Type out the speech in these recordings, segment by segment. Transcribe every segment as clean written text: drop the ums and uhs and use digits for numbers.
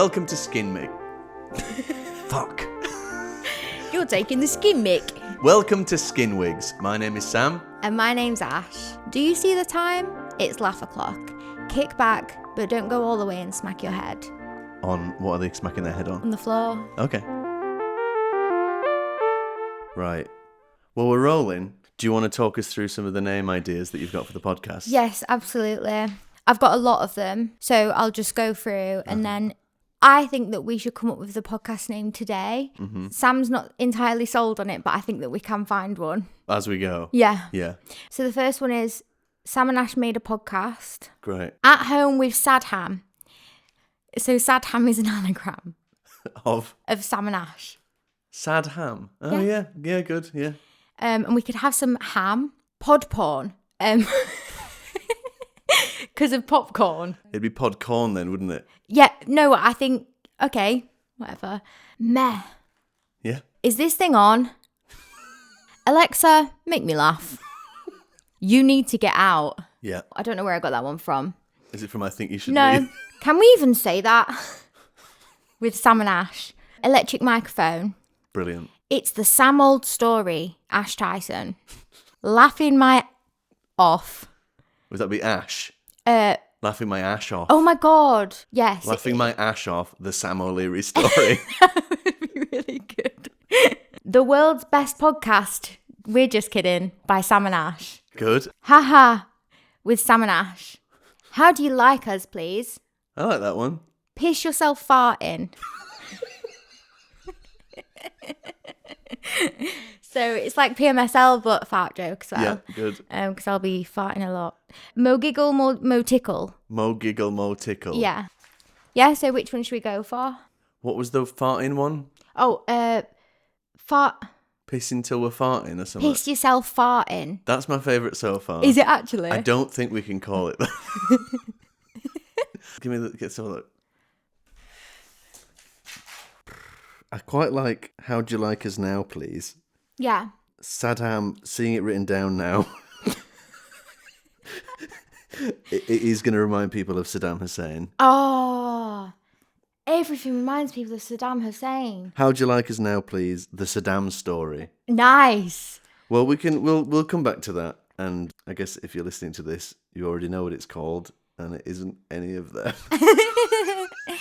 Welcome to SKINWIGS. Fuck. You're taking the skin mic. Welcome to SKINWIGS. My name is Sam. And my name's Ash. Do you see the time? It's laugh o'clock. Kick back, but don't go all the way and smack your head. On what are they smacking their head on? On the floor. Okay. Right. Well, we're rolling. Do you want to talk us through some of the name ideas that you've got for the podcast? Yes, absolutely. I've got a lot of them, so I'll just go through and then I think that we should come up with the podcast name today. Mm-hmm. Sam's not entirely sold on it, but I think that we can find one. As we go. Yeah. Yeah. So the first one is Sam and Ash made a podcast. Great. At home with Sadham. So Sadham is an anagram. Of Sam and Ash. Sad ham. Oh, yeah. Yeah, good. Yeah. And we could have some ham. Pod porn. Because of popcorn. It'd be pod corn then, wouldn't it? Yeah, no, I think, okay, whatever. Meh. Yeah. Is this thing on? Alexa, make me laugh. You need to get out. Yeah. I don't know where I got that one from. Is it from I Think You Should No. Read? Can we even say that? With Sam and Ash. Electric microphone. Brilliant. It's the Sam old story, Ash Tyson. Laughing my off. Would that be Ash? Laughing my ash off. Oh my God. Yes. Laughing my ash off, the Sam O'Leary story. That would be really good. The world's best podcast, We're Just Kidding, by Sam and Ash. Good. Haha, with Sam and Ash. How do you like us, please? I like that one. Piss yourself farting. So it's like PMSL, but fart joke as well. Yeah, good. Because I'll be farting a lot. Mo giggle, mo tickle. Mo giggle, mo tickle. Yeah. Yeah, so which one should we go for? What was the farting one? Oh, fart. Pissing till we're farting or something? Piss yourself farting. That's my favourite so far. Is it actually? I don't think we can call it that. Get some of that. I quite like How'd You Like Us Now, Please? Yeah. Saddam, seeing it written down now. it is going to remind people of Saddam Hussein. Oh, everything reminds people of Saddam Hussein. How'd You Like Us Now, Please? The Saddam story. Nice. Well, we'll come back to that. And I guess if you're listening to this, you already know what it's called. And it isn't any of them.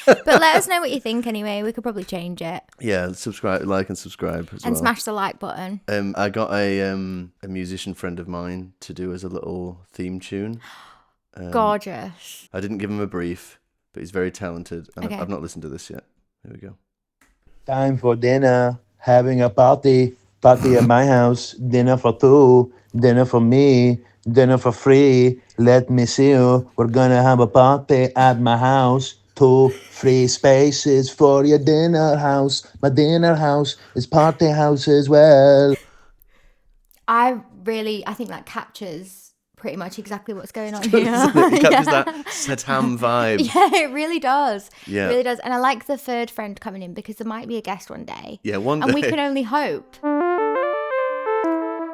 But let us know what you think anyway. We could probably change it. Yeah, subscribe, like and subscribe as well. And smash the like button. I got a musician friend of mine to do as a little theme tune. Gorgeous. I didn't give him a brief, but he's very talented. And Okay. I've not listened to this yet. Here we go. Time for dinner, having a party at my house, dinner for two, dinner for me, dinner for free. Let me see you. We're gonna have a party at my house. 2 free spaces for your dinner house. My dinner house is party house as well. I think that captures pretty much exactly what's going on Doesn't here. it? It captures that Saddam vibe. Yeah, it really does. Yeah. It really does. And I like the third friend coming in because there might be a guest one day. Yeah, one day. And we can only hope.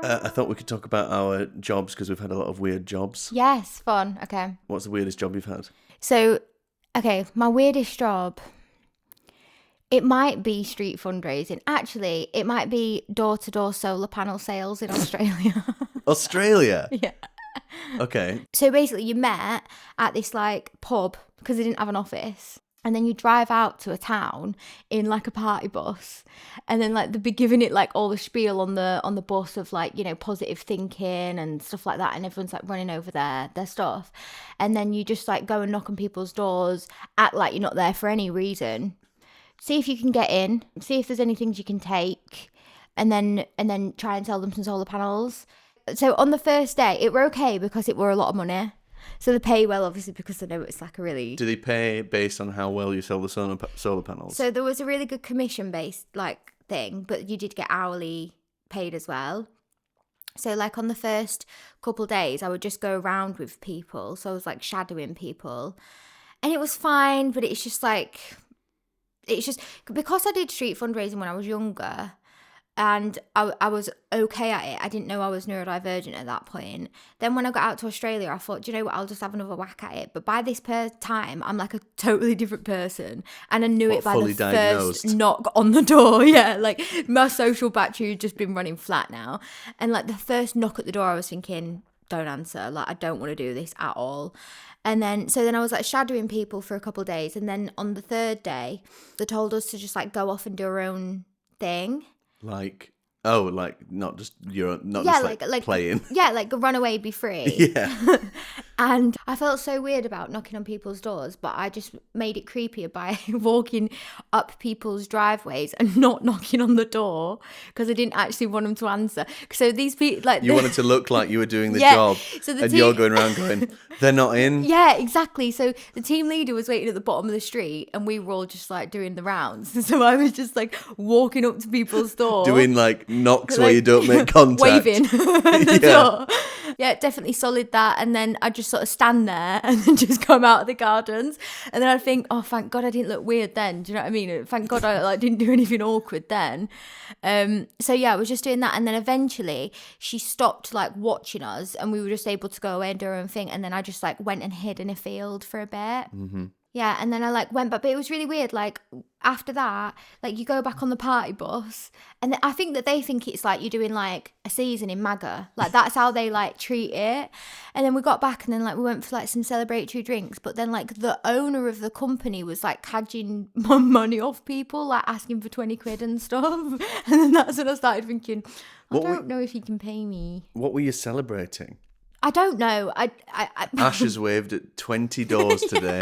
I thought we could talk about our jobs because we've had a lot of weird jobs. Yes, fun. Okay. What's the weirdest job you've had? So, okay, my weirdest job, it might be street fundraising. Actually, it might be door-to-door solar panel sales in Australia. Australia? Yeah. Okay. So basically you met at this like pub because they didn't have an office. And then you drive out to a town in like a party bus, and then like they'd be giving it like all the spiel on the bus of like, you know, positive thinking and stuff like that, and everyone's like running over their stuff, and then you just like go and knock on people's doors, act like you're not there for any reason, see if you can get in, see if there's any things you can take, and then try and sell them some solar panels. So on the first day it were okay because it were a lot of money. So they pay well, obviously, because they know it's like a really... Do they pay based on how well you sell the solar panels? So there was a really good commission-based like thing, but you did get hourly paid as well. So like on the first couple days, I would just go around with people. So I was like shadowing people. And it was fine, but it's just because I did street fundraising when I was younger, And I was okay at it. I didn't know I was neurodivergent at that point. Then when I got out to Australia, I thought, do you know what, I'll just have another whack at it. But by this time, I'm like a totally different person. And I knew it by fully the diagnosed? first knock on the door. Yeah, like my social battery had just been running flat now. And like the first knock at the door, I was thinking, don't answer. Like, I don't want to do this at all. And then, so then I was like shadowing people for a couple of days. And then on the third day, they told us to just like go off and do our own thing. Like, oh, like not just not Yeah, just like playing. Yeah, like run away, be free. Yeah. And I felt so weird about knocking on people's doors, but I just made it creepier by walking up people's driveways and not knocking on the door because I didn't actually want them to answer. So these people, like, You wanted to look like you were doing the Yeah, job, so the and team- you're going around going, they're not in. Yeah, exactly. So the team leader was waiting at the bottom of the street and we were all just like doing the rounds. So I was just like walking up to people's door. Doing like knocks where like, you don't make contact. Waving at the Yeah. door. Yeah, definitely solid that. And then I just sort of stand there and then just come out of the gardens. And then I think, oh, thank God I didn't look weird then. Do you know what I mean? Thank God I like didn't do anything awkward then. So yeah, I was just doing that. And then eventually she stopped like watching us and we were just able to go away and do our own thing. And then I just like went and hid in a field for a bit. Mm-hmm. Yeah, and then I like went back, but it was really weird. Like after that, like you go back on the party bus, and I think that they think it's like you're doing like a season in MAGA, like that's how they like treat it. And then we got back, and then like we went for like some celebratory drinks, but then like the owner of the company was like cadging money off people, like asking for 20 quid and stuff. And then that's when I started thinking, I don't know if he can pay me. What were you celebrating? I don't know. I Ash has waved at 20 doors today.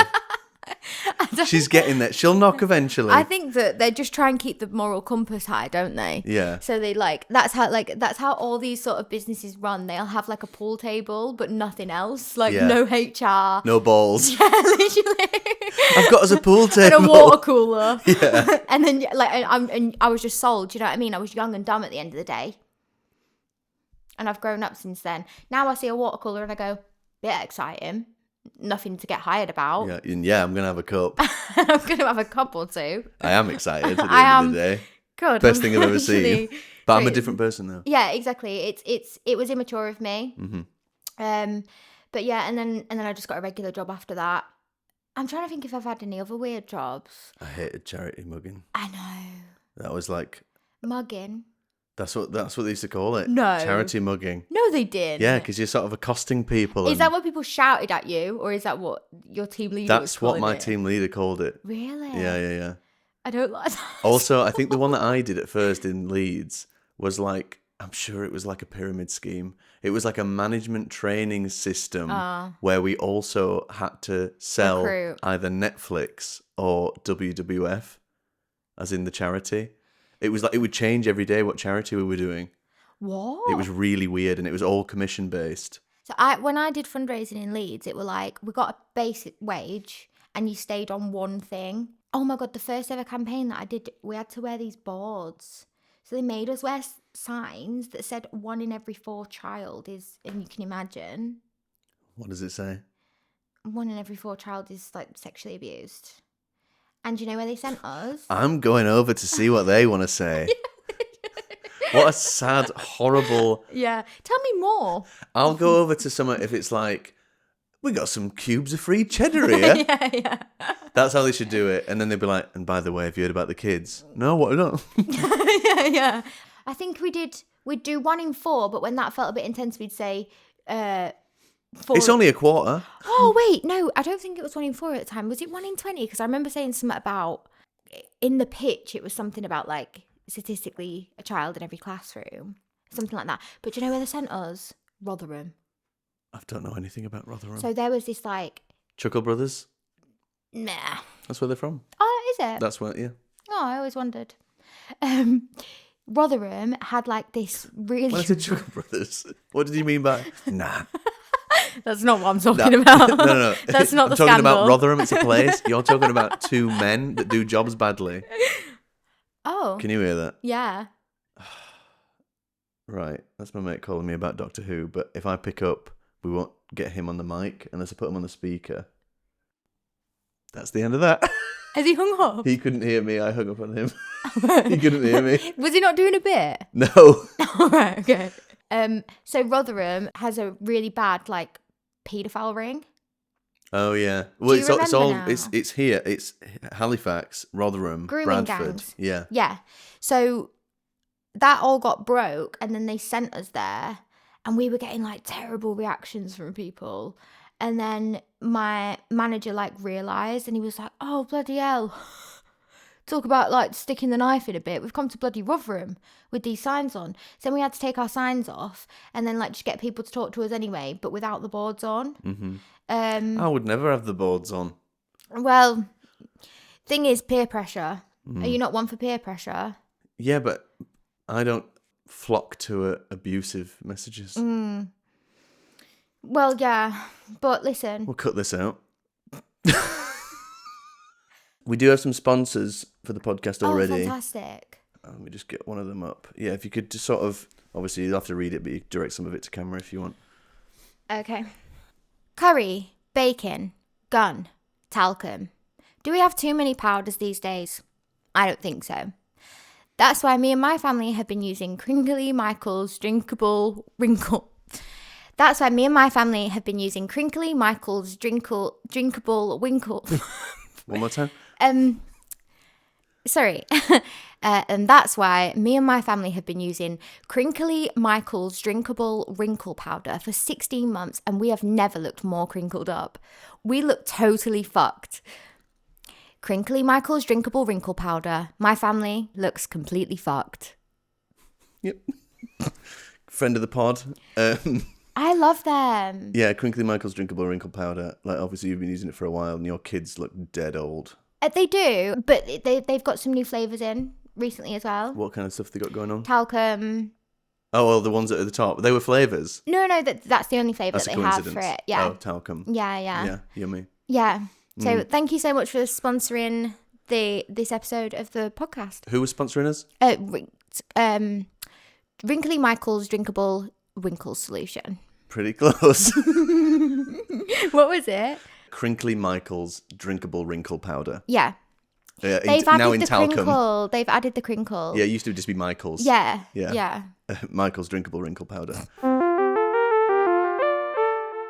She's getting there. She'll knock eventually. I think that they just try and keep the moral compass high, don't they? Yeah. So they that's how all these sort of businesses run. They'll have like a pool table, but nothing else. Like Yeah. no HR. No balls. Yeah, literally. I've got us a pool And table. a water cooler. Yeah. And then and I was just sold. Do you know what I mean? I was young and dumb at the end of the day. And I've grown up since then. Now I see a water cooler and I go, bit exciting. Nothing to get hired about. Yeah, and yeah, I'm gonna have a cup. I'm going to have a cup or two. I am excited at the I end of the day. Good. Best thing I've ever seen. Actually, But I'm a great. different person now. Yeah, exactly. It was immature of me. Mm-hmm. But yeah, and then I just got a regular job after that. I'm trying to think if I've had any other weird jobs. I hated charity mugging. I know. That was like Mugging. that's what they used to call it. No. Charity mugging. No, they didn't. Yeah, because you're sort of accosting people. Is and that what people shouted at you, or is that what your team leader was that's what calling my it? team leader called it. Really? Yeah. I don't like that. Also, I think the one that I did at first in Leeds was like, I'm sure it was like a pyramid scheme. It was like a management training system where we also had to sell Recruit. either Netflix or WWF, as in the charity. It was like it would change every day what charity we were doing. What? It was really weird, and it was all commission based. So when I did fundraising in Leeds, it were like we got a basic wage and you stayed on one thing. Oh my God, the first ever campaign that I did, we had to wear these boards. So they made us wear signs that said 1 in every 4 child is, and you can imagine, What does it say? 1 in every 4 child is like sexually abused. And you know where they sent us? I'm going over to see what they want to say. What a sad, horrible... Yeah. Tell me more. I'll go over to someone if it's like, we got some cubes of free cheddar here. Yeah. That's how they should do it. And then they'd be like, and by the way, have you heard about the kids? No, what? No. Yeah. I think we'd do 1 in 4, but when that felt a bit intense, we'd say 4. It's only a quarter. Oh, wait, no, I don't think it was 1 in 4 at the time. Was it 1 in 20? Because I remember saying something about, in the pitch, it was something about like statistically a child in every classroom, something like that. But do you know where they sent us? Rotherham. I don't know anything about Rotherham. So there was this like, Chuckle Brothers? nah. That's where they're from. Oh, is it? That's where, yeah. Oh, I always wondered. Rotherham had like this really... When I said Chuckle Brothers, what did you mean by, nah. That's not what I'm talking about. No. That's not I'm the talking scandal. about Rotherham, it's a place. You're talking about 2 men that do jobs badly. Oh. Can you hear that? Yeah. Right. That's my mate calling me about Doctor Who, but if I pick up, we won't get him on the mic unless I put him on the speaker. That's the end of that. Has he hung up? He couldn't hear me. I hung up on him. He couldn't hear me. I hung up on him. He couldn't hear me. Was he not doing a bit? No. All right, okay. So Rotherham has a really bad like paedophile ring. Oh yeah. Well, you it's all remember now? it's here. It's Halifax, Rotherham, Grooming Bradford. gangs. Yeah. Yeah. So that all got broke, and then they sent us there, and we were getting like terrible reactions from people. And then my manager like realised, and he was like, "Oh bloody hell! Talk about like sticking the knife in a bit. We've come to bloody Rotherham with these signs on." So then we had to take our signs off, and then like just get people to talk to us anyway, but without the boards on. Mm-hmm. I would never have the boards on. Well, thing is peer pressure. Are you not one for peer pressure? Yeah, but I don't flock to abusive messages. Well, yeah, but listen. We'll cut this out. We do have some sponsors for the podcast already. Oh, fantastic. Let me just get one of them up. Yeah, if you could just sort of, obviously you'll have to read it, but you direct some of it to camera if you want. Okay. Curry, bacon, gun, talcum. Do we have too many powders these days? I don't think so. That's why me and my family have been using Crinkly Michael's drinkable wrinkle. That's why me and my family have been using Crinkly Michael's drinkable winkle. One more time. Sorry. And that's why me and my family have been using Crinkly Michael's drinkable wrinkle powder for 16 months, and we have never looked more crinkled up. We look totally fucked. Crinkly Michael's drinkable wrinkle powder. My family looks completely fucked. Yep. Friend of the pod. I love them. Yeah, Crinkly Michael's drinkable wrinkle powder. Like, obviously you've been using it for a while and your kids look dead old. They do, but they've got some new flavours in recently as well. What kind of stuff they got going on? Talcum. Oh, well, the ones that are at the top. They were flavours? No, that's the only flavour That's that a they have coincidence. for it. Yeah. Oh, talcum. Yeah. Yeah, yummy. Yeah. So thank you so much for sponsoring this episode of the podcast. Who was sponsoring us? Wrinkly Michael's drinkable wrinkle solution. Pretty close. What was it? Crinkly Michael's drinkable wrinkle powder. Yeah. They've added the talcum. Crinkle. They've added the crinkle. Yeah, it used to just be Michael's. Yeah. Michael's drinkable wrinkle powder.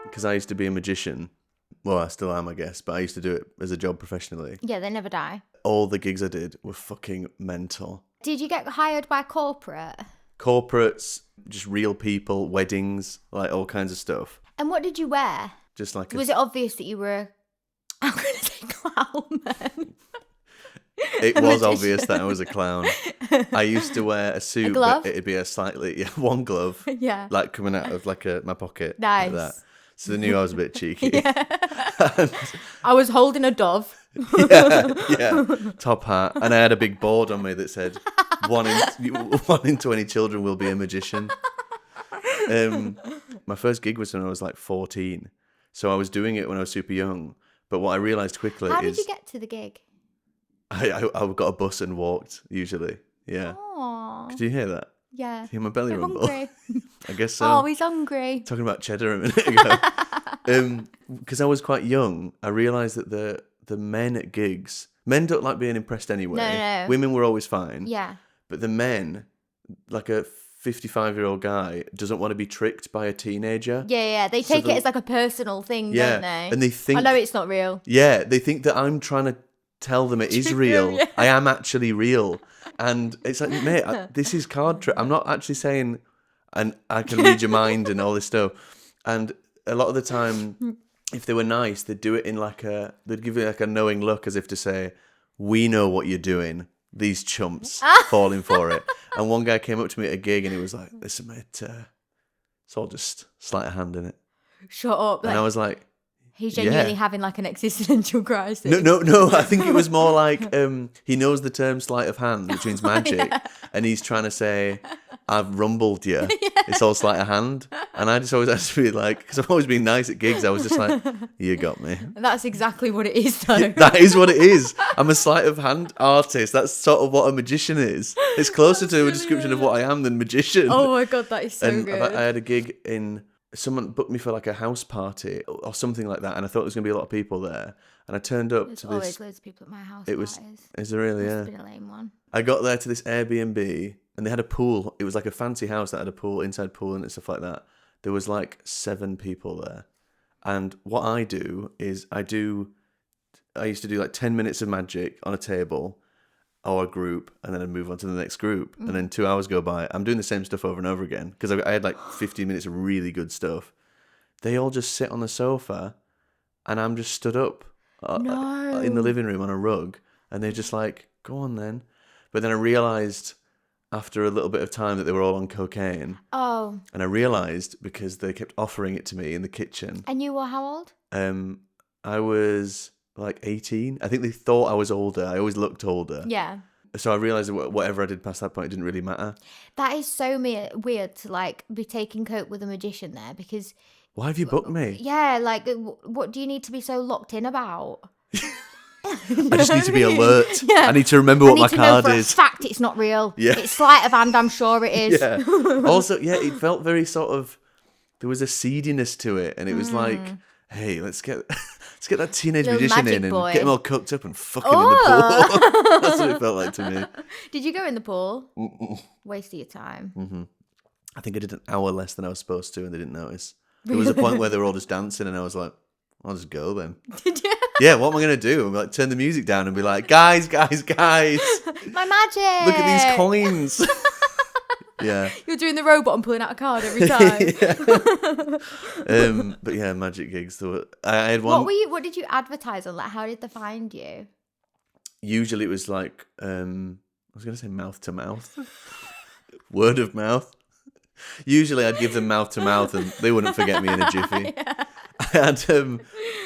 Because I used to be a magician. Well, I still am, I guess, but I used to do it as a job professionally. Yeah, they never die. All the gigs I did were fucking mental. Did you get hired by corporate? Corporates, just real people, weddings, like all kinds of stuff. And what did you wear? Just like Was it obvious that you were I'm going to say clown then? It was obvious that I was a clown. I used to wear a suit, glove? but it'd be a slightly, one glove, Yeah. like coming out of like my pocket. Nice. Like that. So they knew I was a bit cheeky. I was holding a dove. yeah. Top hat. And I had a big board on me that said, one in 20 children will be a magician. My first gig was when I was like 14. So I was doing it when I was super young. But what I realised quickly How is... did you get to the gig? I got a bus and walked, usually. Yeah. Aww. Did you hear that? Yeah. Hear my belly You're rumble? hungry. I guess so. Oh, he's hungry. Talking about cheddar a minute ago. Because I was quite young, I realised that the men at gigs... Men don't like being impressed anyway. No. Women were always fine. Yeah. But the men, like a 55-year-old guy, doesn't want to be tricked by a teenager. Yeah. They take it as like a personal thing, Yeah. don't they? And they think... I know it's not real. Yeah, they think that I'm trying to tell them it is True, real. yeah. I am actually real. And it's like, mate, this is card trick. I'm not actually saying, and I can read your mind and all this stuff. And a lot of the time, if they were nice, they'd do it in they'd give you like a knowing look as if to say, we know what you're doing. These chumps falling for it. And one guy came up to me at a gig and he was like, listen, mate, it's all just sleight of hand in it. Shut up. And I was like, He's genuinely having like an existential crisis. No. I think it was more like he knows the term sleight of hand, which means magic, and he's trying to say, "I've rumbled you." Yeah. It's all sleight of hand, and I just always had to be like, because I've always been nice at gigs. I was just like, "You got me." That's exactly what it is, though. That is what it is. I'm a sleight of hand artist. That's sort of what a magician is. It's closer to a description of what I am than magician. Oh my god, that is so and good. I had a gig in someone booked me for like a house party or something like that, and I thought there was going to be a lot of people there. And I turned up There's to always this. loads of people at my house. It was. Parties. Is there really? Must Yeah. have been a lame one. I got there to this Airbnb, and they had a pool. It was like a fancy house that had a pool, inside pool, and stuff like that. There was like 7 people there, and what I do is I used to do like 10 minutes of magic on a table or a group, and then I'd move on to the next group. And then 2 hours go by. I'm doing the same stuff over and over again because I had like 15 minutes of really good stuff. They all just sit on the sofa, and I'm just stood up in the living room on a rug, and they're just like, go on then. But then I realised after a little bit of time that they were all on cocaine. Oh. And I realised because they kept offering it to me in the kitchen. And you were how old? I was like 18. I think they thought I was older. I always looked older. Yeah. So I realised that whatever I did past that point, it didn't really matter. That is so weird to like be taking coke with a magician there because... Why have you booked me? Yeah, like what do you need to be so locked in about? I just need to be alert. Yeah. I need to remember what my card I need to know for is. a fact it's not real. Yeah. It's sleight of hand, I'm sure it is. Yeah. Also, yeah, it felt very sort of, there was a seediness to it, and it was like, hey, let's get that teenage Little magician magic in and boy. get him all cooked up and fuck him in the pool. That's what it felt like to me. Did you go in the pool? Waste of your time. I think I did an hour less than I was supposed to, and they didn't notice. There was a point where they were all just dancing, and I was like, I'll just go then. Did you? Yeah, what am I going to do? I'm like, turn the music down and be like, guys. My magic. Look at these coins. Yeah. You're doing the robot and pulling out a card every time. But yeah, magic gigs. I had one. What did you advertise on? Like, how did they find you? Usually it was like, I was going to say mouth to mouth. Word of mouth. Usually I'd give them mouth to mouth and they wouldn't forget me in a jiffy. Yeah. I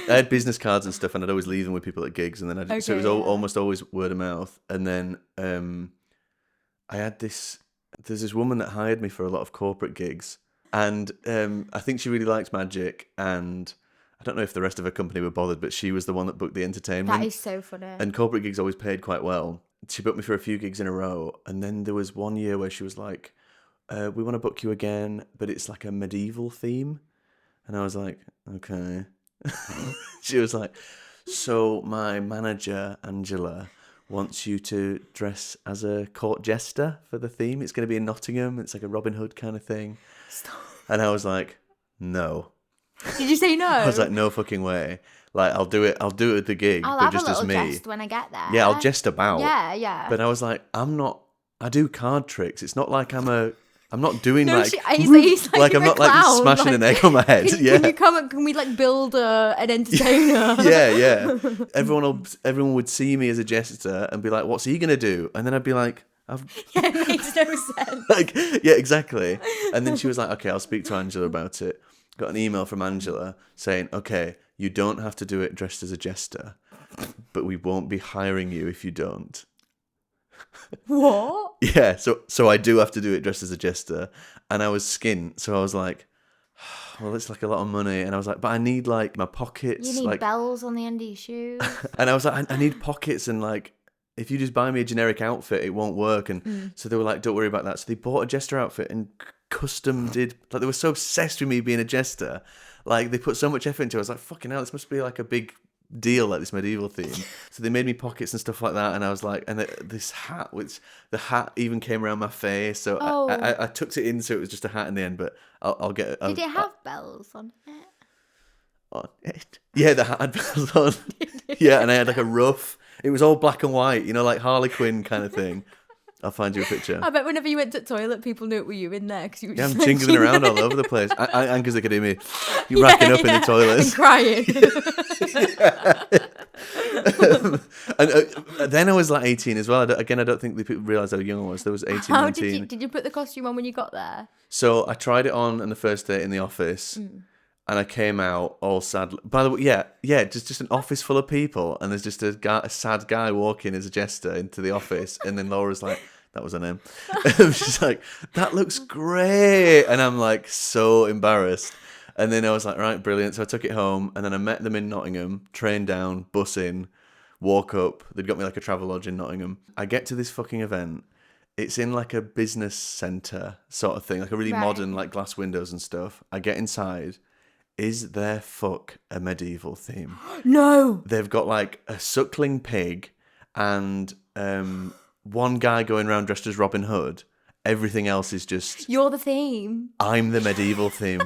had business cards and stuff, and I'd always leave them with people at gigs, and then so it was almost always word of mouth. And then I had there's this woman that hired me for a lot of corporate gigs, and I think she really liked magic, and I don't know if the rest of her company were bothered, but she was the one that booked the entertainment. That is so funny. And corporate gigs always paid quite well. She booked me for a few gigs in a row, and then there was one year where she was like, we want to book you again, but it's like a medieval theme. And I was like, okay. She was like, so my manager, Angela, wants you to dress as a court jester for the theme. It's going to be in Nottingham. It's like a Robin Hood kind of thing. Stop. And I was like, no. Did you say no? I was like, no fucking way. Like, I'll do it at the gig, I'll but have just a as little me. jest when I get there. Yeah, I'll jest about. Yeah. But I was like, I do card tricks. It's not like I'm not doing No, like, he's like I'm you're not a like clown. smashing an egg on my head. Can you come and can we like build an entertainer? Yeah. Everyone would see me as a jester and be like, "What's he gonna do?" And then I'd be like, Yeah, it makes no sense. like, yeah, exactly. And then she was like, "Okay, I'll speak to Angela about it." Got an email from Angela saying, "Okay, you don't have to do it dressed as a jester, but we won't be hiring you if you don't." What? Yeah, so I do have to do it dressed as a jester, and I was skint, so I was like, well, it's like a lot of money, and I was like, but I need like my pockets, You need like, bells on the end of your shoes. and I was like, I need pockets, and like, if you just buy me a generic outfit, it won't work, and so they were like, don't worry about that. So they bought a jester outfit and custom did, like, they were so obsessed with me being a jester, like they put so much effort into it. I was like, fucking hell, this must be like a big deal, like this medieval theme. So they made me pockets and stuff like that, and I was like, and this hat, which the hat even came around my face, so I tucked it in so it was just a hat in the end, but I'll get it. Did it have bells on it? On it? Yeah, the hat had bells on. Yeah, and I had like a ruff. It was all black and white, you know, like Harley Quinn kind of thing. I'll find you a picture. I bet whenever you went to the toilet, people knew it were you in there because you were Yeah, just I'm jingling around all over the place. And because they could hear me racking up in the toilets. and crying. And then I was like 18 as well. I don't think the people realised how young I was. There was 18, How 19. did you put the costume on when you got there? So I tried it on the first day in the office. And I came out all sad. By the way, yeah, just an office full of people, and there's just a sad guy walking as a jester into the office, and then Laura's like, that was her name. She's like, that looks great, and I'm like so embarrassed. And then I was like, right, brilliant. So I took it home, and then I met them in Nottingham, train down, bus in, walk up. They'd got me like a travel lodge in Nottingham. I get to this fucking event. It's in like a business centre sort of thing, like a really Right. modern, like glass windows and stuff. I get inside. Is their fuck a medieval theme? No. They've got like a suckling pig and one guy going around dressed as Robin Hood. Everything else is just, You're the theme. I'm the medieval theme.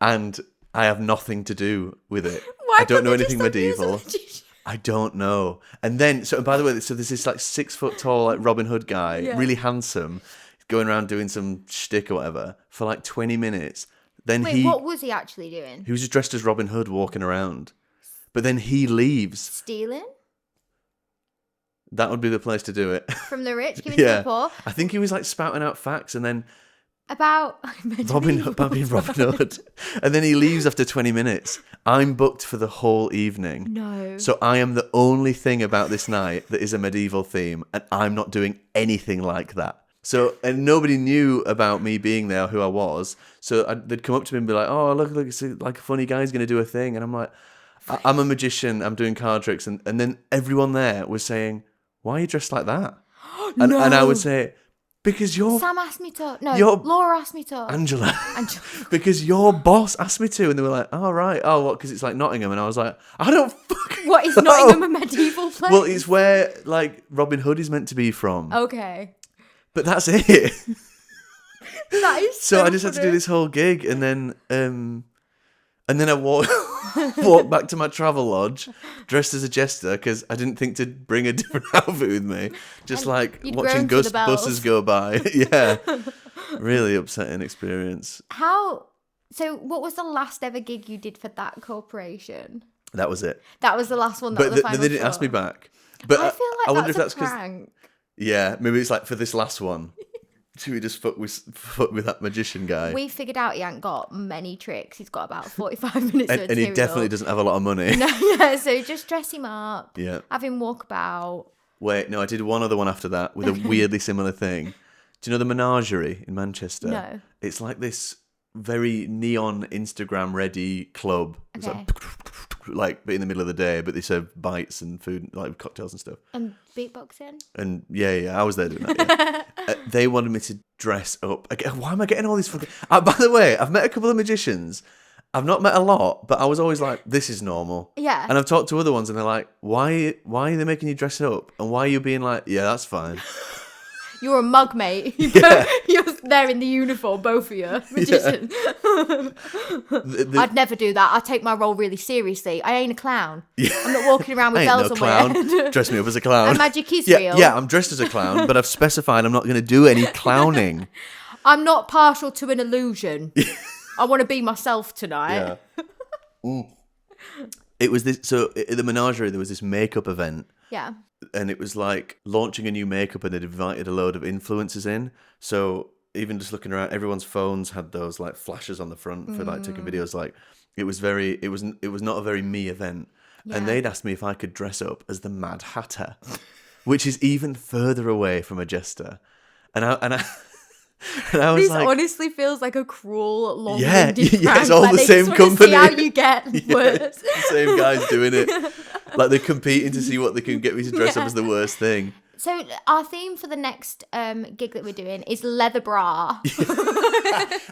And I have nothing to do with it. Why I don't couldn't know they anything just have you as a medieval. magician? I don't know. And then, so by the way, so there's this like 6 foot tall like Robin Hood guy, Yeah. really handsome, going around doing some shtick or whatever for like 20 minutes. Then Wait, what was he actually doing? he was just dressed as Robin Hood walking around. But then he leaves. Stealing That would be the place to do it. from the rich, giving to Yeah. the poor. I think he was like spouting out facts and then About Robin Hood, about being Robin Hood. And then he leaves after 20 minutes. I'm booked for the whole evening. No. So I am the only thing about this night that is a medieval theme, and I'm not doing anything like that. So, and nobody knew about me being there, who I was. So they'd come up to me and be like, "Oh, look, it's like a funny guy's going to do a thing," and I'm like, "I'm a magician. I'm doing card tricks," and then everyone there was saying, "Why are you dressed like that?" And I would say, "Because you're Sam asked me to. No, You're- Laura asked me to. Angela." Because your boss asked me to, and they were like, "Oh right, oh what?" Because it's like Nottingham, and I was like, "I don't fucking What is know." Nottingham a medieval place? Well, it's where like Robin Hood is meant to be from, Okay. but that's it. That is So I just had to do this whole gig, and then I walked back to my travel lodge dressed as a jester because I didn't think to bring a different outfit with me. Just like you'd watching grown for the bells. buses go by. Yeah, really upsetting experience. So what was the last ever gig you did for that corporation? That was it. That was the last one. That But was the final they didn't ask me tour? back. But I feel like I wonder that's if that's a because prank. yeah, maybe it's like for this last one. Should we just fuck with that magician guy? We figured out he ain't got many tricks. He's got about 45 minutes of and he material. definitely doesn't have a lot of money. No, yeah, so just dress him up. Yeah. Have him walk about. Wait, no, I did one other one after that with a weirdly similar thing. Do you know the Menagerie in Manchester? No. It's like this very neon Instagram ready club. It's Okay. like in the middle of the day, but they serve bites and food, like cocktails and stuff. And beatboxing. And yeah, I was there doing that. Yeah. They wanted me to dress up. Again, why am I getting all these fucking... by the way, I've met a couple of magicians. I've not met a lot, but I was always like, this is normal. Yeah. And I've talked to other ones and they're like, why are they making you dress up? And why are you being like, yeah, that's fine. You're a mug, mate. Yeah. You're there in the uniform, both of you. Magician. I'd never do that. I take my role really seriously. I ain't a clown. Yeah. I'm not walking around with I bells ain't on no my clown. head. Dress me up as a clown. And magic is yeah, real. Yeah, I'm dressed as a clown, but I've specified I'm not going to do any clowning. I'm not partial to an illusion. I want to be myself tonight. Yeah. It was this. So at the Menagerie, there was this makeup event. Yeah. And it was like launching a new makeup, and they'd invited a load of influencers in. So even just looking around, everyone's phones had those like flashes on the front for like taking videos. Like it was not a very me event. Yeah. And they'd asked me if I could dress up as the Mad Hatter, which is even further away from a jester. And I was This like, honestly feels like a cruel, yeah, long-winded prank. yeah, it's all Like, the they same just wanna company. See how you get Yeah, worse. it's the same guys doing it. Like they're competing to see what they can get me to dress up as the worst thing. So our theme for the next gig that we're doing is leather bra.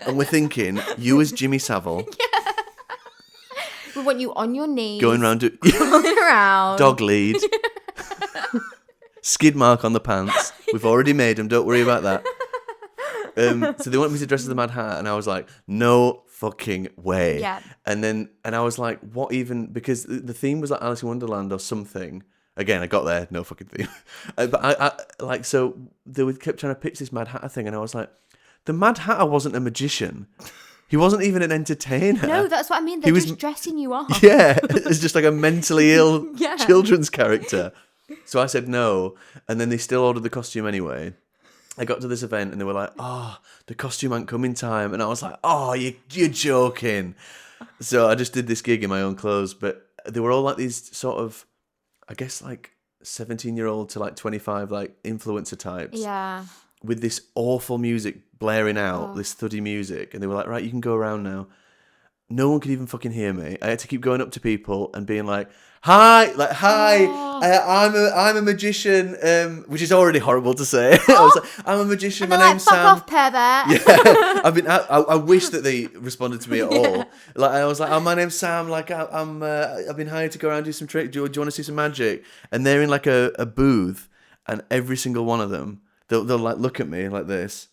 And we're thinking, you as Jimmy Savile, We want you on your knees, going around rolling around. dog lead, skid mark on the pants. We've already made them. Don't worry about that. So they want me to dress as the Mad Hatter, and I was like, no fucking way. Yeah. And I was like, what even? Because the theme was like Alice in Wonderland or something. Again, I got there, no fucking theme. But I like, so they kept trying to pitch this Mad Hatter thing, and I was like, the Mad Hatter wasn't a magician. He wasn't even an entertainer. No, that's what I mean. They're was- just dressing you up. Yeah, it's just like a mentally ill Yeah. children's character. So I said no, and then they still ordered the costume anyway. I got to this event and they were like, "Oh, the costume ain't come in time," and I was like, "Oh, you're joking." So I just did this gig in my own clothes, but they were all like these sort of, I guess like 17-year-old to like 25 like influencer types. Yeah. With this awful music blaring out, this thuddy music, and they were like, "Right, you can go around now." no one could even fucking hear me. I had to keep going up to people and being like, hi, I'm a magician, which is already horrible to say. I was like, I'm a magician, my name's fuck Sam. off, pervert. Yeah, I wish that they responded to me at all. Like, I was like, oh, my name's Sam, like, I've been hired to go around and do some tricks, do you want to see some magic? And they're in like a booth, and every single one of them, they'll like look at me like this.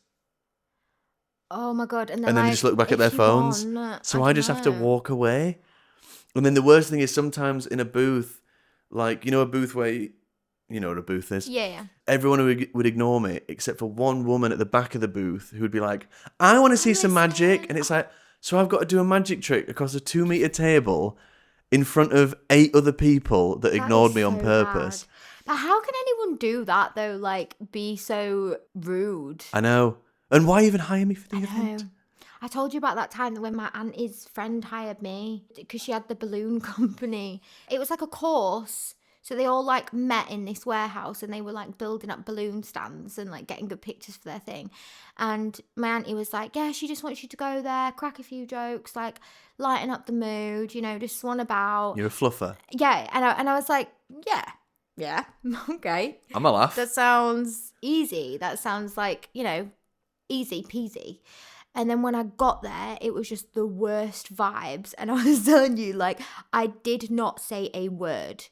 Oh my God. And then like, just look back at if their you phones. want, So I I just don't have to know. walk away. And then the worst thing is sometimes in a booth, like, a booth where, you know what a booth is? Yeah. Everyone would ignore me except for one woman at the back of the booth who would be like, I want to see some magic. And it's like, so I've got to do a magic trick across a 2-meter table in front of 8 other people that ignored me on purpose. Bad. But how can anyone do that though? Like, be so rude. I know. And why even hire me for the I event? know. I told you about that time when my auntie's friend hired me because she had the balloon company. It was like a course. So they all like met in this warehouse and they were like building up balloon stands and like getting good pictures for their thing. And my auntie was like, yeah, she just wants you to go there, crack a few jokes, like lighten up the mood, just swan about. You're a fluffer. Yeah. And I was like, yeah, okay. I'm a laugh. That sounds easy. That sounds like, easy peasy. And then when I got there, it was just the worst vibes. And I was telling you, like, I did not say a word.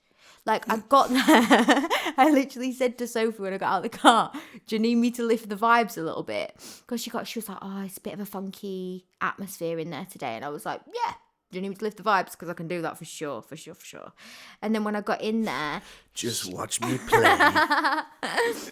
Like, I got there, I literally said to Sophie when I got out of the car, do you need me to lift the vibes a little bit? Because she was like, oh, it's a bit of a funky atmosphere in there today. And I was like, yeah, do you need me to lift the vibes? Because I can do that for sure. And then when I got in there... Just watch me play.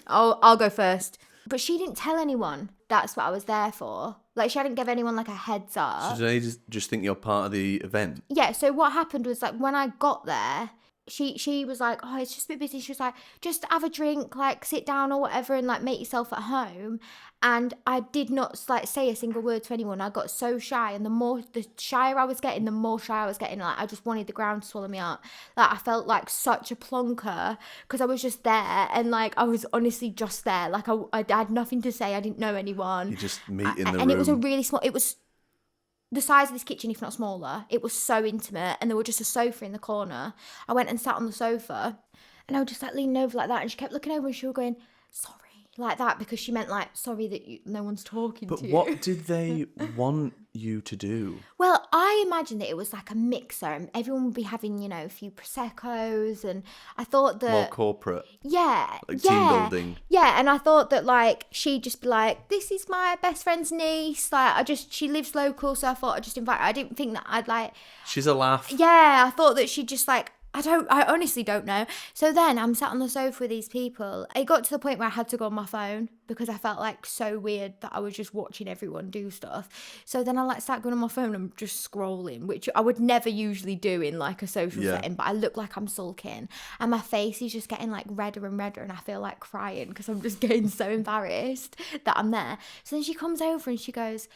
I'll go first. But she didn't tell anyone that's what I was there for. Like, she hadn't give anyone like a heads up. So they just think you're part of the event? Yeah, so what happened was like when I got there, she was like, oh, it's just a bit busy. She was like, just have a drink, like sit down or whatever and like make yourself at home. And I did not like say a single word to anyone. I got so shy, and the shyer I was getting, the more shy I was getting. Like, I just wanted the ground to swallow me up. Like, I felt like such a plonker because I was just there, and like I was honestly just there. Like, I had nothing to say. I didn't know anyone. You just meet in the room. And it was a really small. It was the size of this kitchen, if not smaller. It was so intimate, and there was just a sofa in the corner. I went and sat on the sofa, and I was just like leaning over like that, and she kept looking over, and she was going, sorry, like that, because she meant like, sorry that no one's talking to you. But what did they want you to do? Well, I imagined that it was like a mixer, and everyone would be having, a few Prosecco's, and I thought that... More corporate. Yeah. Like team building. Yeah, and I thought that like she'd just be like, this is my best friend's niece. Like, she lives local, so I thought I'd just invite her. I didn't think that I'd like... She's a laugh. Yeah, I thought that she'd just like... I honestly don't know. So then I'm sat on the sofa with these people. It got to the point where I had to go on my phone because I felt like so weird that I was just watching everyone do stuff. So then I like sat going on my phone and just scrolling, which I would never usually do in like a social setting, but I look like I'm sulking and my face is just getting like redder and redder and I feel like crying because I'm just getting so embarrassed that I'm there. So then she comes over and she goes,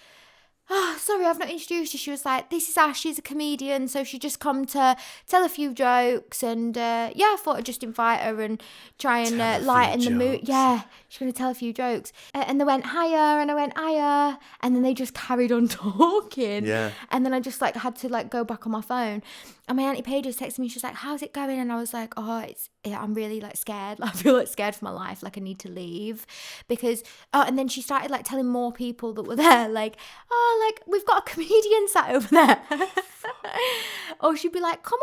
oh, sorry, I've not introduced you. She was like, this is Ash, she's a comedian, so she just come to tell a few jokes, and I thought I'd just invite her and try and lighten the mood. Yeah, she's going to tell a few jokes. And they went, hiya, and I went, hiya, and then they just carried on talking. Yeah. And then I just like had to like go back on my phone. And my auntie Paige just texted me, she's like, how's it going? And I was like, I'm really like scared. I feel like scared for my life. Like I need to leave because, and then she started like telling more people that were there, like, like we've got a comedian sat over there. Or she'd be like, come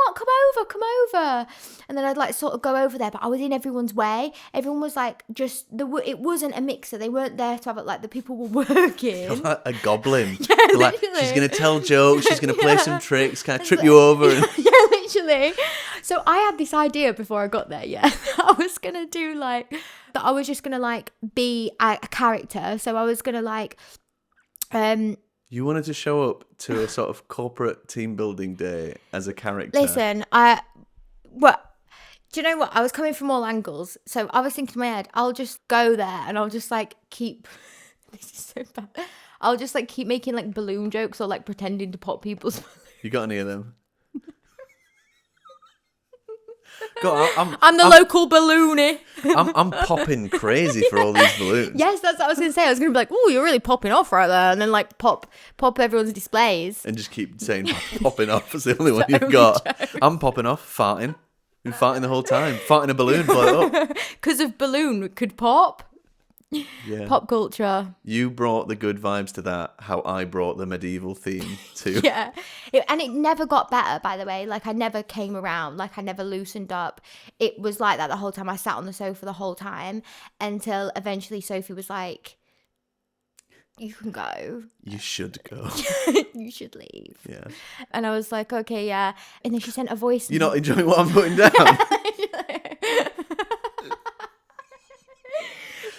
over. And then I'd like sort of go over there, but I was in everyone's way. Everyone was like, it wasn't a mixer. They weren't there to have it, like the people were working. Like a goblin. Yeah, like, she's going to tell jokes, she's going to play some tricks, kind of trip you over. And... Yeah, literally. So I had this idea before I got there, yeah. I was going to do like, that I was just going to like be a character. So I was going to like, You wanted to show up to a sort of corporate team building day as a character. Listen, do you know what? I was coming from all angles. So I was thinking in my head, I'll just go there and I'll just like keep, this is so bad. I'll just like keep making like balloon jokes or like pretending to pop people's balloons. You got any of them? God, I'm the local balloonie. I'm popping crazy for all these balloons. Yes, that's what I was going to say. I was going to be like, oh, you're really popping off right there. And then like pop everyone's displays. And just keep saying popping off is the only one you've got. I'm popping off, farting. Been farting the whole time. Farting a balloon, blow it up. Because of balloon could pop. Yeah. Pop culture. You brought the good vibes to that, how I brought the medieval theme to. Yeah. And it never got better, by the way. Like, I never came around. Like, I never loosened up. It was like that the whole time. I sat on the sofa the whole time until eventually Sophie was like, you can go. You should go. You should leave. Yeah. And I was like, okay, yeah. And then she sent a voice. You're not enjoying what I'm putting down?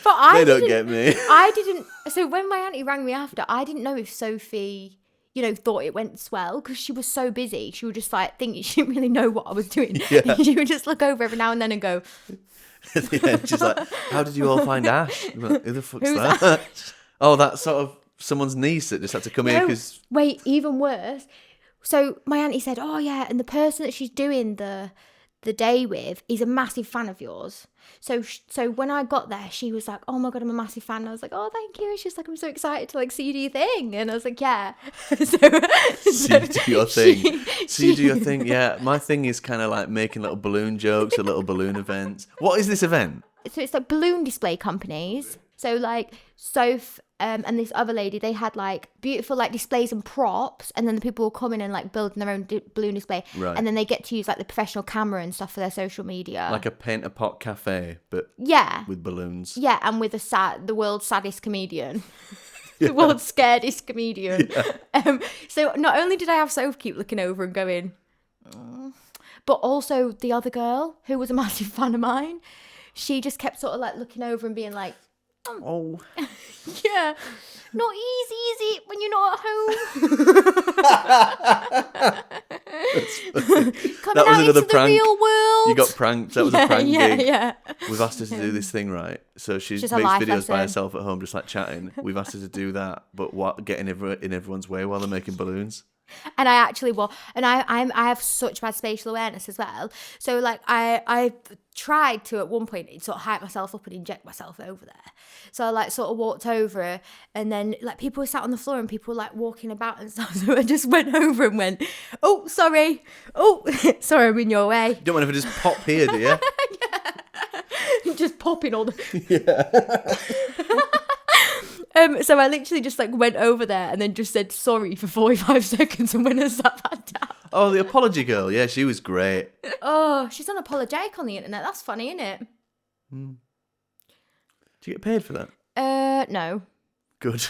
But They don't get me. I didn't. So when my auntie rang me after, I didn't know if Sophie, thought it went swell because she was so busy. She would just like think she didn't really know what I was doing. Yeah. She would just look over every now and then and go, At the end, she's like, how did you all find Ash? I'm like, who the fuck's Who's that? Oh, that's sort of someone's niece that just had to come here no, because... wait, even worse. So my auntie said, oh yeah, and the person that she's doing the day with is a massive fan of yours. So when I got there, she was like, oh my God, I'm a massive fan. And I was like, oh, thank you. And she's like, I'm so excited to like see you do your thing. And I was like, yeah. So you do your thing. You do your thing. Yeah, my thing is kind of like making little balloon jokes at little balloon events. What is this event? So it's like balloon display companies. So like Soph and this other lady, they had like beautiful like displays and props, and then the people will come in and like building their own balloon display, right. And then they get to use like the professional camera and stuff for their social media, like a paint a pot cafe, but yeah, with balloons. Yeah, and with the world's saddest comedian. The world's scaredest comedian. Yeah. So not only did I have Soph keep looking over and going, but also the other girl who was a massive fan of mine, she just kept sort of like looking over and being like, oh, yeah, not easy, is it, when you're not at home? Coming that was out another into prank. The real world. You got pranked. That was a prank gig. Yeah. We've asked her to do this thing, right? So she makes a life videos lesson by herself at home, just like chatting. We've asked her to do that, but getting in everyone's way while they're making balloons. And I actually I have such bad spatial awareness as well. So like I tried to at one point sort of hype myself up and inject myself over there. So I like sort of walked over, and then like people were sat on the floor and people were like walking about and stuff. So I just went over and went, oh sorry, sorry, I'm in your way. You don't want to just pop here, do you? Yeah. Just popping all the. Yeah. So I literally just like went over there and then just said sorry for 45 seconds and went and sat back down. Oh, the apology girl. Yeah, she was great. Oh, she's unapologetic on the internet. That's funny, isn't it? Mm. Did you get paid for that? No. Good.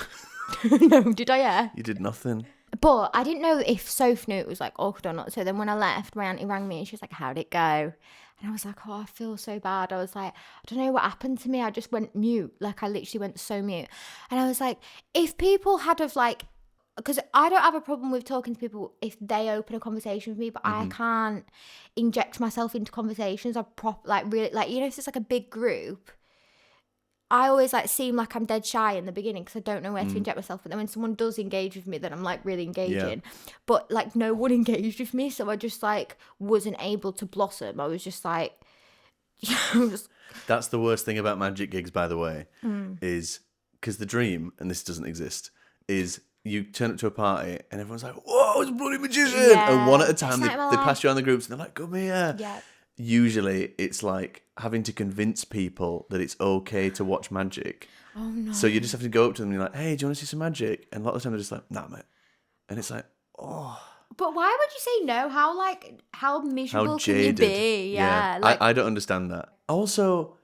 No, did I? Yeah. You did nothing. But I didn't know if Soph knew it was like awkward or not. So then when I left, my auntie rang me and she was like, how'd it go? And I was like, oh, I feel so bad. I was like, I don't know what happened to me. I just went mute. Like, I literally went so mute. And I was like, if people had of like, because I don't have a problem with talking to people if they open a conversation with me, but I can't inject myself into conversations. I really, like, if it's like a big group, I always like seem like I'm dead shy in the beginning because I don't know where to inject myself. But then when someone does engage with me, then I'm like really engaging. Yeah. But like no one engaged with me, so I just like wasn't able to blossom. I was just like, That's the worst thing about magic gigs, by the way, is because the dream, and this doesn't exist, is you turn up to a party and everyone's like, whoa, it's a bloody magician. Yeah. And one at a time, they pass you on the groups and they're like, come here. Yeah. Usually it's like having to convince people that it's okay to watch magic. Oh no. So you just have to go up to them and you're like, hey, do you want to see some magic? And a lot of the time they're just like, nah, mate. And it's like, oh. But why would you say no? How miserable how jaded. Can you be? Yeah. Like, I don't understand that. Also,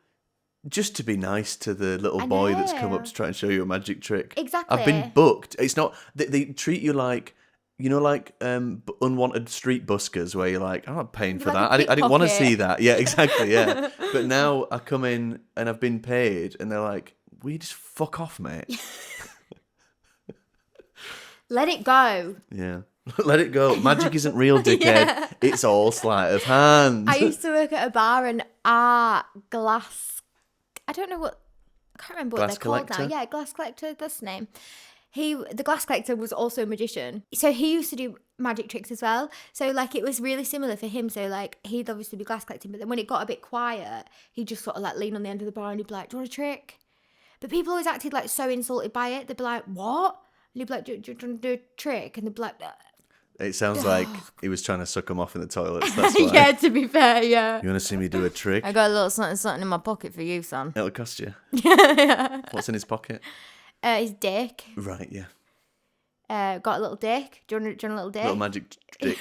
just to be nice to the little boy that's come up to try and show you a magic trick. Exactly. I've been booked. It's not, they treat you like, like unwanted street buskers where you're like, I'm not paying for like that. I didn't want to see that. Yeah, exactly. Yeah. But now I come in and I've been paid and they're like, will you just fuck off, mate? Let it go. Yeah. Let it go. Magic isn't real, dickhead. Yeah. It's all sleight of hand. I used to work at a bar and I can't remember what they're called now. Yeah, glass collector, that's the name. the glass collector was also a magician. So he used to do magic tricks as well. So like it was really similar for him. So like he'd obviously be glass collecting, but then when it got a bit quiet, he'd just sort of like lean on the end of the bar and he'd be like, "Do you want a trick?" But people always acted like so insulted by it. They'd be like, "What?" And he'd be like, "Do you want to do a trick?" And they'd be like, It sounds like he was trying to suck them off in the toilets. That's why. yeah, to be fair, yeah. You want to see me do a trick? I got a little something in my pocket for you, son. It'll cost you. Yeah. What's in his pocket? His dick. Right, yeah. Got a little dick. Do you want a little dick? Little magic dick.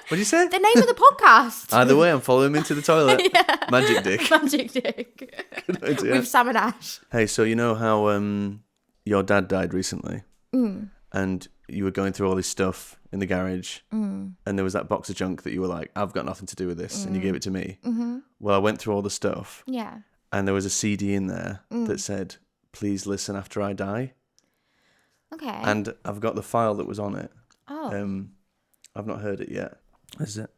What'd you say? The name of the podcast. Either way, I'm following him into the toilet. Yeah. Magic dick. Magic dick. Good idea. With Sam and Ash. Hey, so you know how your dad died recently? And you were going through all this stuff in the garage, and there was that box of junk that you were like, "I've got nothing to do with this," and you gave it to me. Well, I went through all the stuff, Yeah. and there was a CD in there that said, "Please listen after I die." Okay. And I've got the file that was on it. Oh. I've not heard it yet. This is it.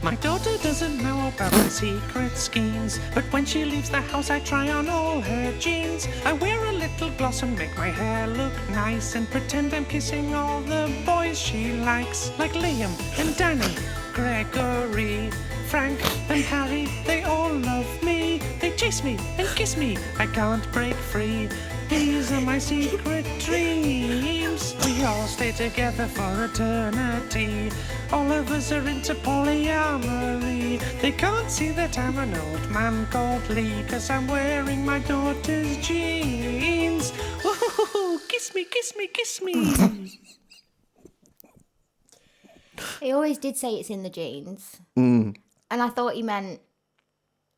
My daughter doesn't know about my secret schemes, but when she leaves the house I try on all her jeans. I wear a little gloss and make my hair look nice, and pretend I'm kissing all the boys she likes, like Liam and Danny, Gregory, Frank and Harry. They all love me, they chase me and kiss me, I can't break free. These are my secret dreams. We all stay together for eternity. All of us are into polyamory. They can't see that I'm an old man called Lee, 'cause I'm wearing my daughter's jeans. Woohoo! Kiss me, kiss me, kiss me. He always did say it's in the genes. And I thought he meant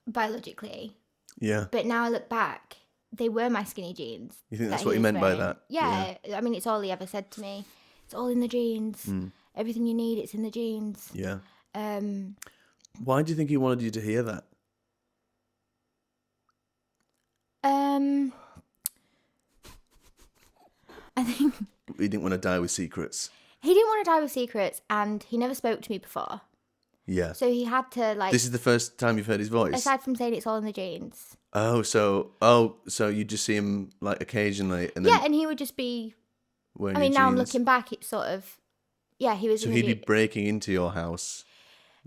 biologically. Yeah. But now I look back, they were my skinny jeans. You think that's that what he was meant by wearing. that? Yeah. I mean, it's all he ever said to me. It's all in the genes. Everything you need, it's in the genes. Yeah. Um, Why do you think he wanted you to hear that? I think He didn't want to die with secrets. he didn't want to die with secrets, and he never spoke to me before. Yeah. So he had to, like, This is the first time you've heard his voice? aside from saying it's all in the genes. So you just see him like occasionally, and then Yeah, and he would just be. wearing I mean, your now I'm jeans. looking back, it's sort of. Yeah, he was. So in he'd the be breaking into your house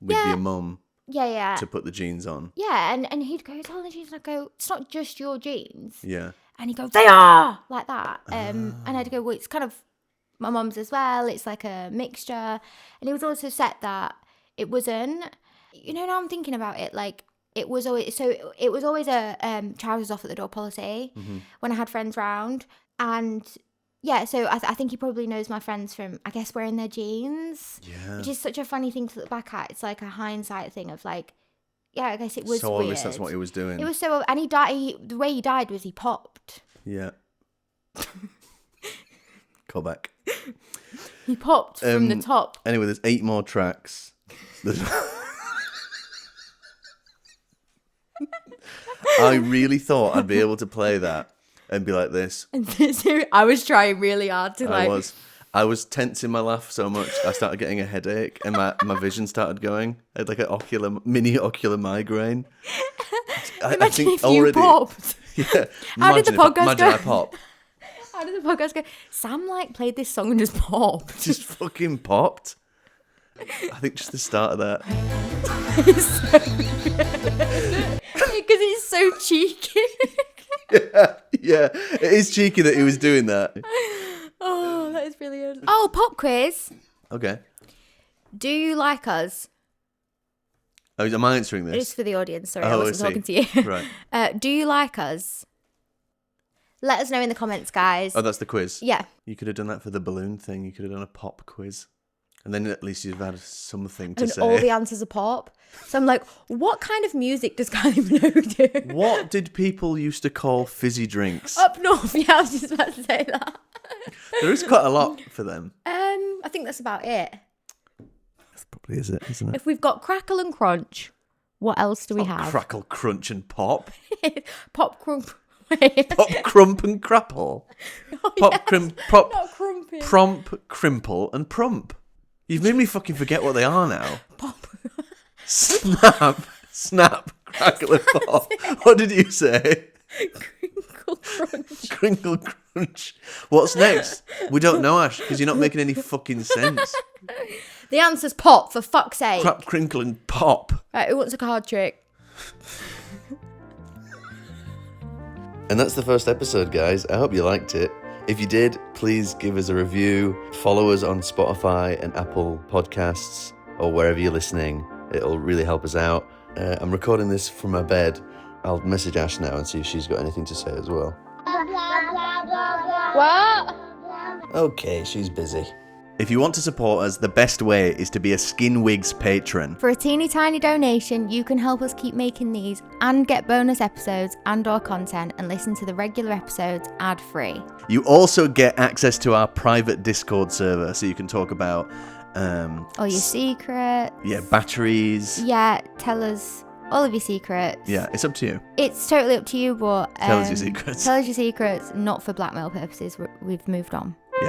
with Yeah. your mum Yeah. to put the jeans on. Yeah, and he'd go, it's all in the jeans, and I'd go, it's not just your jeans. Yeah. And he'd go, they are! Like that. And I'd go, well, it's kind of my mum's as well. It's like a mixture. And he was also set that it wasn't, now I'm thinking about it, like, it was always a trousers off at the door policy when I had friends round. And yeah, so I think he probably knows my friends from, I guess, wearing their jeans. Yeah. Which is such a funny thing to look back at. It's like a hindsight thing of like, yeah, I guess it was So weird. obvious that's what he was doing. It was so, and he died. The way he died was he popped. Yeah. Call back. He popped from the top. Anyway, there's 8 more tracks. I really thought I'd be able to play that and be like this. I was trying really hard to like. I was tensing my laugh so much I started getting a headache and my vision started going. I had like a mini ocular migraine. Imagine if you popped. Yeah. How did the podcast imagine go? I pop. How did the podcast go? Sam like played this song and just popped. Just fucking popped. I think just the start of that. Because it's so cheeky. Yeah, it is cheeky that he was doing that. Oh, that is brilliant. Oh, pop quiz. Okay. Do you like us? Oh, am I answering this? It's for the audience. Sorry, I Oh, I wasn't see. talking to you. Right. Do you like us? Let us know in the comments, guys. Oh, that's the quiz. Yeah. You could have done that for the balloon thing. You could have done a pop quiz. And then at least you've had something to And say. all the answers are pop. So I'm like, what kind of music does Kylie Minogue do? What did people used to call fizzy drinks? Up north, yeah, I was just about to say that. There is quite a lot for them. I think that's about it. That probably is it, isn't it? If we've got crackle and crunch, what else do we have? Crackle, crunch and pop. Pop crump. Pop, crump and crapple. Oh, Pop, yes. crimp, prop, Not crumping. promp, crimple and prump. You've made me fucking forget what they are now. Pop. Snap, Crackle and pop. What did you say? Crinkle crunch. Crinkle crunch. What's next? We don't know, Ash, because you're not making any fucking sense. The answer's pop, for fuck's sake. Crap, crinkle and pop. Right, who wants a card trick? And that's the first episode, guys. I hope you liked it. If you did, please give us a review. Follow us on Spotify and Apple Podcasts or wherever you're listening. It'll really help us out. I'm recording this from my bed. I'll message Ash now and see if she's got anything to say as well. What? Okay, she's busy. If you want to support us, the best way is to be a SKINWIGS patron. For a teeny tiny donation, you can help us keep making these and get bonus episodes and or content and listen to the regular episodes ad-free. You also get access to our private Discord server, so you can talk about All your secrets. yeah, batteries. Yeah, tell us all of your secrets. Yeah, it's up to you. It's totally up to you, but... Tell us your secrets. Tell us your secrets, not for blackmail purposes. We've moved on. Yeah.